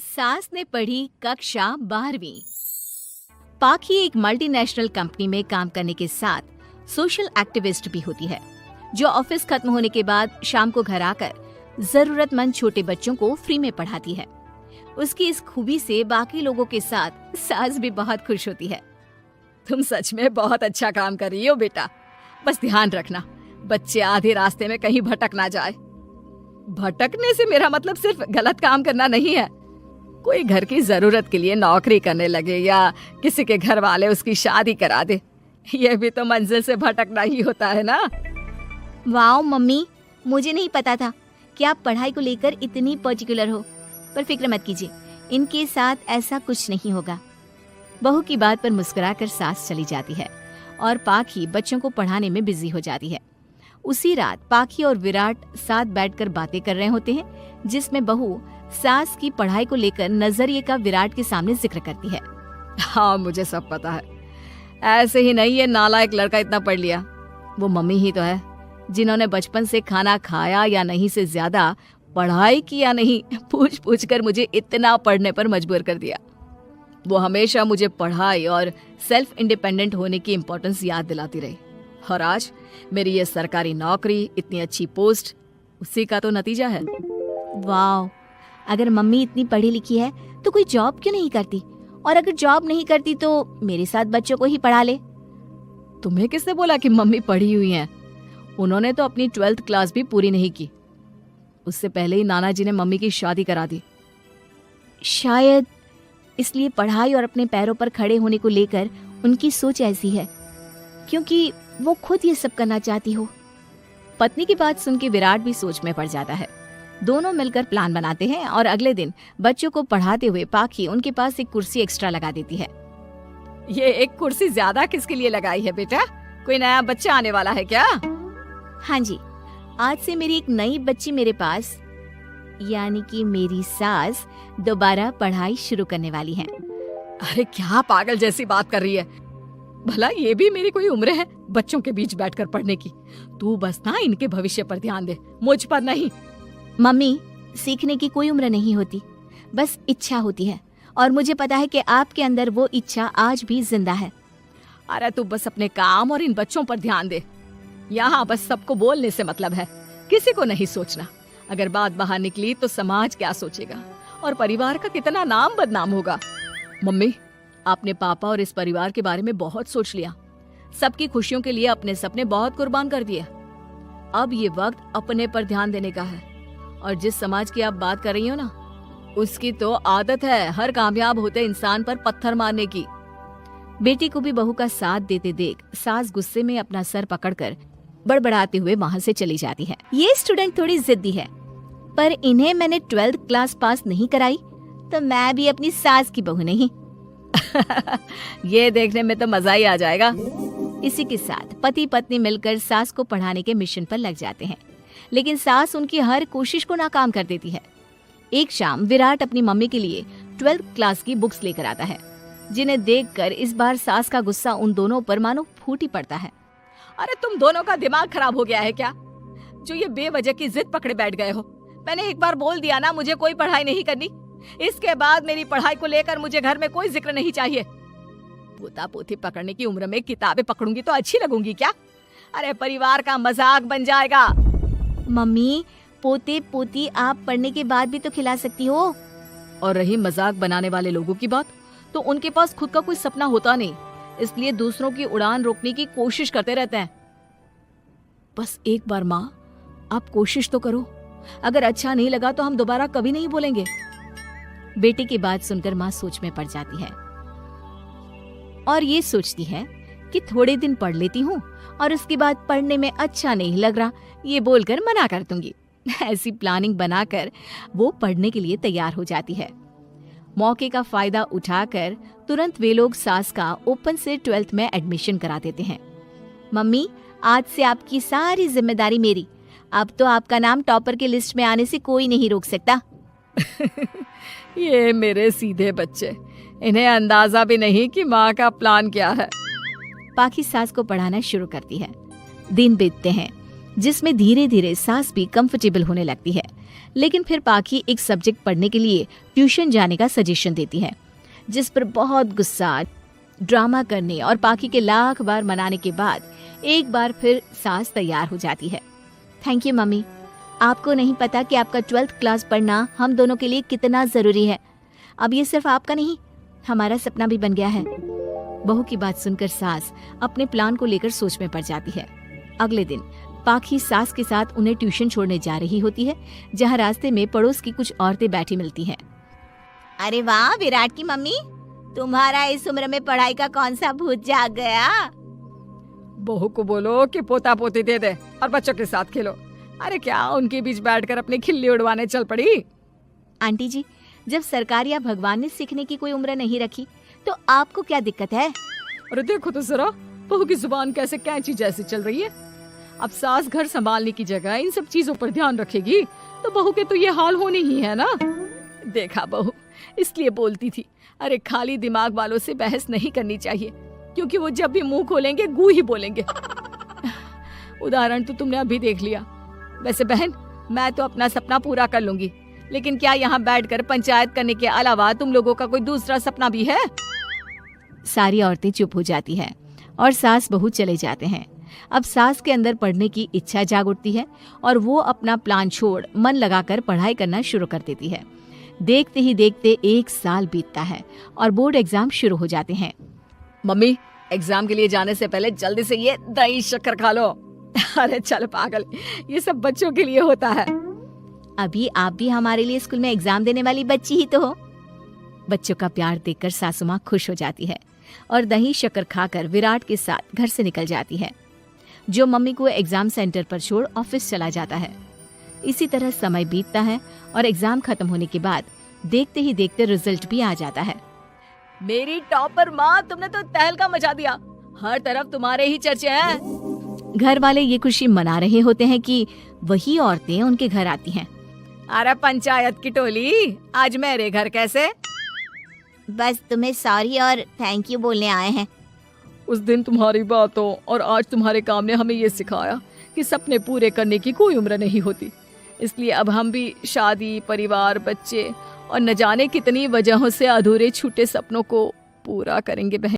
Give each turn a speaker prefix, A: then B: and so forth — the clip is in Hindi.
A: सास ने पढ़ी कक्षा 12वीं। पाखी एक मल्टीनेशनल कंपनी में काम करने के साथ सोशल एक्टिविस्ट भी होती है, जो ऑफिस खत्म होने के बाद शाम को घर आकर जरूरतमंद छोटे बच्चों को फ्री में पढ़ाती है। उसकी इस खूबी से बाकी लोगों के साथ सास भी बहुत खुश होती है। तुम सच में बहुत अच्छा काम कर रही हो बेटा, बस ध्यान रखना बच्चे आधे रास्ते में कहीं भटक ना जाए। भटकने से मेरा मतलब सिर्फ गलत काम करना नहीं है। कोई घर की जरूरत के लिए नौकरी करने लगे या किसी के घर वाले उसकी शादी करा दे, यह भी तो मंजिल से भटकना ही होता है ना।
B: वाओ मम्मी, मुझे नहीं पता था कि आप पढ़ाई को लेकर इतनी पर्टिकुलर हो। पर फिक्र मत कीजिए, इनके साथ ऐसा कुछ नहीं होगा।
A: बहू की बात पर मुस्कुराकर सास चली जाती है और पाखी बच्चों को पढ़ाने में बिजी हो जाती है। उसी रात पाखी और विराट साथ बैठकर बातें कर रहे होते हैं, जिसमें बहू सास की पढ़ाई को लेकर नजरिए का विराट के सामने जिक्र करती है।
C: हाँ, मुझे सब पता है। ऐसे ही नहीं ये नालायक लड़का इतना पढ़ लिया। वो मम्मी ही तो है जिन्होंने बचपन से खाना खाया या नहीं से ज्यादा पढ़ाई की या नहीं पूछ पूछ कर मुझे इतना पढ़ने पर मजबूर कर दिया। वो हमेशा मुझे पढ़ाई और सेल्फ इंडिपेंडेंट होने की इम्पोर्टेंस याद दिलाती रही, और आज मेरी ये सरकारी नौकरी, इतनी अच्छी पोस्ट, उसी का तो नतीजा है।
B: वाओ, अगर मम्मी इतनी पढ़ी लिखी है तो कोई जॉब क्यों नहीं करती? और अगर जॉब नहीं करती तो मेरे साथ बच्चों को ही पढ़ा ले।
C: तुम्हें किसने बोला कि मम्मी पढ़ी हुई हैं? उन्होंने तो अपनी 12th क्लास भी पूरी नहीं की। उससे पहले ही नाना जी ने मम्मी की शादी करा दी।
B: शायद इसलिए पढ़ाई और अपने पैरों पर खड़े होने को लेकर उनकी सोच ऐसी है, क्योंकि वो खुद ये सब करना चाहती हो।
A: पत्नी की बात सुन के विराट भी सोच में पड़ जाता है। दोनों मिलकर प्लान बनाते हैं और अगले दिन बच्चों को पढ़ाते हुए पाखी उनके पास एक कुर्सी एक्स्ट्रा लगा देती है।
C: ये एक कुर्सी ज्यादा किसके लिए लगाई है बेटा? कोई नया बच्चा आने वाला है क्या?
B: हाँ जी, आज से मेरी एक नई बच्ची मेरे पास, यानी कि मेरी सास, दोबारा पढ़ाई शुरू करने वाली है।
C: अरे क्या पागल जैसी बात कर रही है? भला ये भी मेरी कोई उम्र है बच्चों के बीच बैठकर पढ़ने की? तू बस ना इनके भविष्य पर ध्यान दे, मुझ पर नहीं।
B: मम्मी, सीखने की कोई उम्र नहीं होती, बस इच्छा होती है, और मुझे पता है कि आपके अंदर वो इच्छा आज भी जिंदा है।
C: अरे तू बस अपने काम और इन बच्चों पर ध्यान दे। यहाँ बस सबको बोलने से मतलब है, किसी को नहीं सोचना। अगर बात बाहर निकली तो समाज क्या सोचेगा और परिवार का कितना नाम बदनाम होगा। मम्मी, आपने पापा और इस परिवार के बारे में बहुत सोच लिया। सबकी खुशियों के लिए अपने सपने बहुत कुर्बान कर दिए। अब ये वक्त अपने पर ध्यान देने का है। और जिस समाज की आप बात कर रही हो ना, उसकी तो आदत है हर कामयाब होते इंसान पर पत्थर मारने की।
A: बेटी को भी बहू का साथ देते देख सास गुस्से में अपना सर पकड़कर बड़बड़ाते हुए वहाँ से चली जाती है।
B: ये स्टूडेंट थोड़ी जिद्दी है, पर इन्हें मैंने 12th क्लास पास नहीं कराई तो मैं भी अपनी सास की बहू नहीं।
C: ये देखने में तो मजा ही आ जाएगा।
A: इसी के साथ पति पत्नी मिलकर सास को पढ़ाने के मिशन पर लग जाते हैं, लेकिन सास उनकी हर कोशिश को नाकाम कर देती है। एक शाम विराट अपनी मम्मी के लिए 12th क्लास की बुक्स लेकर आता है, जिन्हें देखकर इस बार सास का गुस्सा उन दोनों पर मानो फूट ही पड़ता है।
C: अरे तुम दोनों का दिमाग खराब हो गया है क्या, जो ये बेवजह की जिद पकड़े बैठ गए हो? मैंने एक बार बोल दिया ना, मुझे कोई पढ़ाई नहीं करनी। इसके बाद मेरी पढ़ाई को लेकर मुझे घर में कोई जिक्र नहीं चाहिए। पोता पोती पकड़ने की उम्र में किताबें पकड़ूंगी तो अच्छी लगूंगी क्या? अरे परिवार का मजाक बन जाएगा।
B: मम्मी, पोते पोती आप पढ़ने के बाद भी तो खिला सकती हो।
C: और रही मजाक बनाने वाले लोगों की बात, तो उनके पास खुद का कोई सपना होता नहीं, इसलिए दूसरों की उड़ान रोकने की कोशिश करते रहते हैं। बस एक बार माँ, आप कोशिश तो करो। अगर अच्छा नहीं लगा तो हम दोबारा कभी नहीं बोलेंगे।
A: बेटी की बात सुनकर माँ सोच में पड़ जाती है और ये सोचती है कि थोड़े दिन पढ़ लेती हूँ और उसके बाद पढ़ने में अच्छा नहीं लग रहा ये बोलकर मना कर दूंगी। ऐसी प्लानिंग बनाकर वो पढ़ने के लिए तैयार हो जाती है। मौके का फायदा उठाकर तुरंत वे लोग सास का ओपन से 12th में एडमिशन करा देते हैं।
B: मम्मी, आज से आपकी सारी जिम्मेदारी मेरी। अब तो आपका नाम टॉपर के लिस्ट में आने से कोई नहीं रोक सकता।
C: ये मेरे सीधे बच्चे, इन्हें अंदाजा भी नहीं कि माँ का प्लान क्या है।
A: पाखी सास को पढ़ाना शुरू करती है। दिन बीतते हैं, जिसमें धीरे धीरे सास भी कंफर्टेबल होने लगती है,
B: लेकिन फिर पाखी एक सब्जेक्ट पढ़ने के लिए ट्यूशन जाने का सजेशन देती है, जिस पर बहुत गुस्सा, ड्रामा करने और पाखी के लाख बार मनाने के बाद एक बार फिर सास तैयार हो जाती है। थैंक यू मम्मी, आपको नहीं पता कि आपका 12th क्लास पढ़ना हम दोनों के लिए कितना ज़रूरी है। अब ये सिर्फ आपका नहीं, हमारा सपना भी बन गया है। बहू की बात सुनकर सास अपने प्लान को लेकर सोच में पड़ जाती है। अगले दिन पाखी सास के साथ उन्हें ट्यूशन छोड़ने जा रही होती है, जहाँ रास्ते में पड़ोस की कुछ औरतें बैठी मिलती हैं।
A: अरे वाह विराट की मम्मी, तुम्हारा इस उम्र में पढ़ाई का कौन सा भूत जाग गया?
C: बहू को बोलो कि पोता पोती दे दे और बच्चों के साथ खेलो। अरे क्या उनके बीच बैठकर अपनी खिल्ली उड़वाने चल पड़ी?
B: आंटी जी, जब सरकार या भगवान ने सीखने की कोई उम्र नहीं रखी तो आपको क्या दिक्कत है?
C: अरे देखो तो जरा, बहू की जुबान कैसे कैंची जैसी चल रही है। अब सास घर संभालने की जगह इन सब चीजों पर ध्यान रखेगी तो बहू के तो ये हाल होने ही है ना। देखा बहू, इसलिए बोलती थी, अरे खाली दिमाग वालों से बहस नहीं करनी चाहिए, क्योंकि वो जब भी मुंह खोलेंगे गू ही बोलेंगे। उदाहरण तो तुमने अभी देख लिया। वैसे बहन, मैं तो अपना सपना पूरा कर लूंगी, लेकिन क्या यहाँ बैठकर पंचायत करने के अलावा तुम लोगों का कोई दूसरा सपना भी है?
B: सारी औरतें चुप हो जाती हैं और सास बहू चले जाते हैं। अब सास के अंदर पढ़ने की इच्छा जाग उठती है और वो अपना प्लान छोड़ मन लगाकर पढ़ाई करना शुरू कर देती है। देखते ही देखते 1 साल बीतता है और बोर्ड एग्जाम शुरू हो जाते हैं।
C: मम्मी, एग्जाम के लिए जाने से पहले जल्दी से ये दही शक्कर खा लो। अरे चल पागल, ये सब बच्चों के लिए होता है।
B: अभी आप भी हमारे लिए स्कूल में एग्जाम देने वाली बच्ची ही तो हो। बच्चों का प्यार देखकर सासू माँ खुश हो जाती है और दही शक्कर खाकर विराट के साथ घर से निकल जाती है, जो मम्मी को एग्जाम सेंटर पर छोड़ ऑफिस चला जाता है। इसी तरह समय बीतता है और एग्जाम खत्म होने के बाद देखते ही देखते रिजल्ट भी आ जाता है।
C: मेरी टॉपर माँ, तुमने तो तहलका मचा दिया। हर तरफ तुम्हारे ही चर्चे हैं।
B: घर वाले ये खुशी मना रहे होते हैं कि वही औरतें उनके घर आती हैं।
C: अरे पंचायत की टोली, आज मेरे घर कैसे?
A: बस तुम्हें सॉरी और थैंक यू बोलने आए हैं।
C: उस दिन तुम्हारी बातों और आज तुम्हारे काम ने हमें ये सिखाया कि सपने पूरे करने की कोई उम्र नहीं होती। इसलिए अब हम भी शादी, परिवार, बच्चे और न जाने कितनी वजहों से अधूरे छूटे सपनों को पूरा करेंगे बहन।